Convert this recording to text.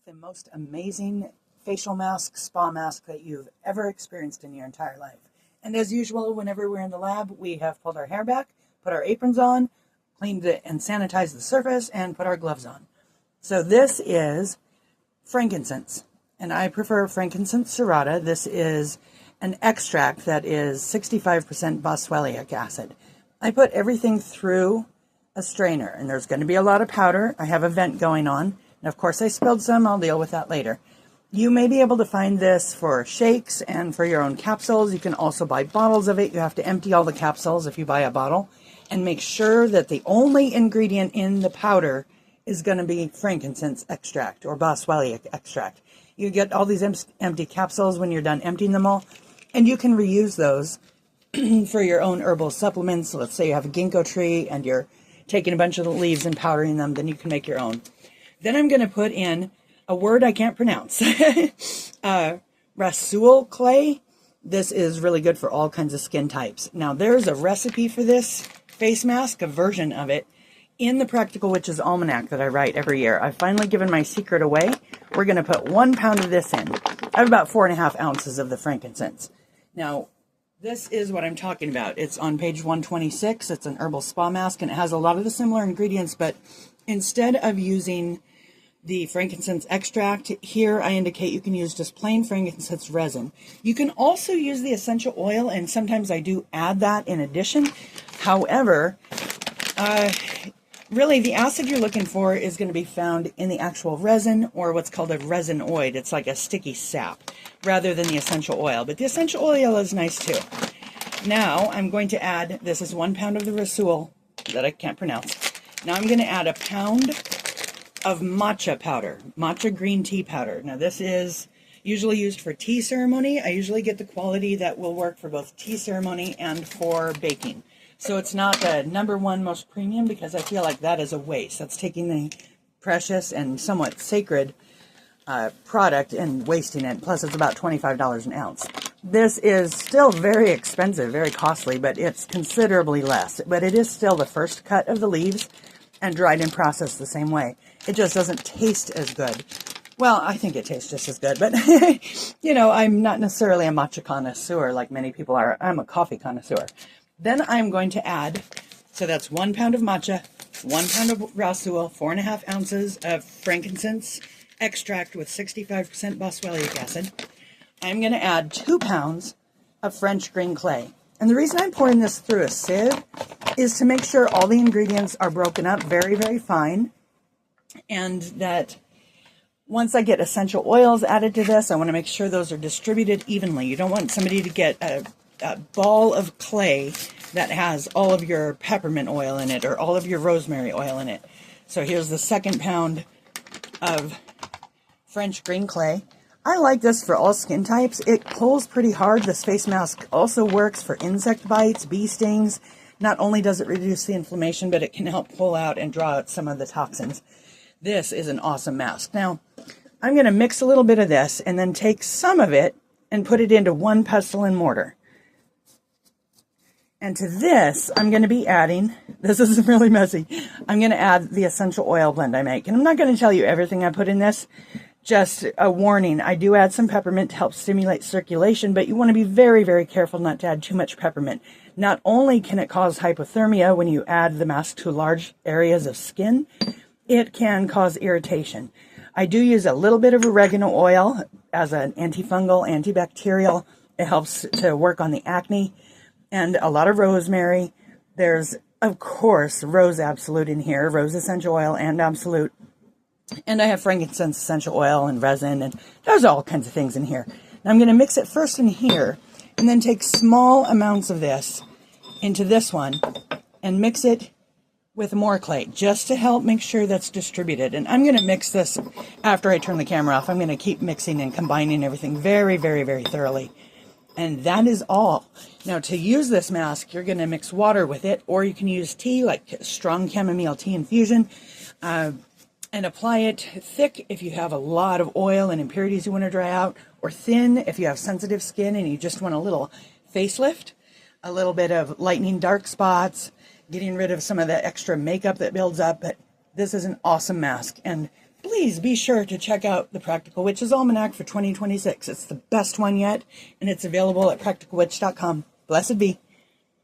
the most amazing facial mask, spa mask that you've ever experienced in your entire life. And as usual, whenever we're in the lab, we have pulled our hair back, put our aprons on, cleaned it and sanitized the surface, and put our gloves on. So this is frankincense, and I prefer frankincense serrata. This is an extract that is 65% boswellic acid. I put everything through a strainer, and there's going to be a lot of powder. I have a vent going on, and of course I spilled some. I'll deal with that later. You may be able to find this for shakes and for your own capsules. You can also buy bottles of it. You have to empty all the capsules if you buy a bottle, and make sure that the only ingredient in the powder is going to be frankincense extract or boswellic extract. You get all these empty capsules when you're done emptying them all, and you can reuse those for your own herbal supplements. Let's say you have a ginkgo tree and you're taking a bunch of the leaves and powdering them, then you can make your own. Then I'm going to put in a word I can't pronounce. Rasul clay. This is really good for all kinds of skin types. Now, there's a recipe for this face mask, a version of it, in the Practical Witch's Almanac that I write every year. I've finally given my secret away. We're going to put 1 pound of this in. I have about 4.5 ounces of the frankincense. Now, this is what I'm talking about. It's on page 126. It's an herbal spa mask, and it has a lot of the similar ingredients, but instead of using the frankincense extract, here I indicate you can use just plain frankincense resin. You can also use the essential oil, and sometimes I do add that in addition. However, really the acid you're looking for is going to be found in the actual resin, or what's called a resinoid. It's like a sticky sap rather than the essential oil, but the essential oil is nice too. Now I'm going to add, this is 1 pound of the Rasul that I can't pronounce. Now I'm going to add 1 pound of matcha powder, matcha green tea powder. Now this is usually used for tea ceremony. I usually get the quality that will work for both tea ceremony and for baking. So it's not the #1 most premium, because I feel like that is a waste. That's taking the precious and somewhat sacred product and wasting it. Plus it's about $25 an ounce. This is still very expensive, very costly, but it's considerably less. But it is still the first cut of the leaves and dried and processed the same way. It just doesn't taste as good. Well, I think it tastes just as good, but you know, I'm not necessarily a matcha connoisseur like many people are. I'm a coffee connoisseur. Then I'm going to add, so that's 1 pound of matcha, 1 pound of Rasul, 4.5 ounces of frankincense extract with 65% boswellic acid. I'm going to add 2 pounds of French green clay. And the reason I'm pouring this through a sieve is to make sure all the ingredients are broken up very, very fine, and that once I get essential oils added to this, I want to make sure those are distributed evenly. You don't want somebody to get a ball of clay that has all of your peppermint oil in it or all of your rosemary oil in it. So here's the 2nd pound of French green clay. I like this for all skin types. It pulls pretty hard. This face mask also works for insect bites, bee stings. Not only does it reduce the inflammation, but it can help pull out and draw out some of the toxins. This is an awesome mask. Now, I'm going to mix a little bit of this and then take some of it and put it into 1 pestle and mortar. And to this, I'm going to be adding, this is really messy, I'm going to add the essential oil blend I make. And I'm not going to tell you everything I put in this. Just a warning, I do add some peppermint to help stimulate circulation, but you want to be very, very careful not to add too much peppermint. Not only can it cause hypothermia when you add the mask to large areas of skin, it can cause irritation. I do use a little bit of oregano oil as an antifungal, antibacterial. It helps to work on the acne. And a lot of rosemary. There's, of course, rose absolute in here, rose essential oil and absolute. And I have frankincense essential oil and resin, and there's all kinds of things in here. Now I'm going to mix it first in here, and then take small amounts of this into this one and mix it with more clay, just to help make sure that's distributed. And I'm going to mix this after I turn the camera off. I'm going to keep mixing and combining everything very, very, very thoroughly. And that is all. Now, to use this mask, you're going to mix water with it, or you can use tea, like strong chamomile tea infusion, and apply it thick if you have a lot of oil and impurities you want to dry out, or thin if you have sensitive skin and you just want a little facelift, a little bit of lightening dark spots, getting rid of some of the extra makeup that builds up. But this is an awesome mask, and please be sure to check out the Practical Witch's Almanac for 2026. It's the best one yet, and it's available at practicalwitch.com. Blessed be.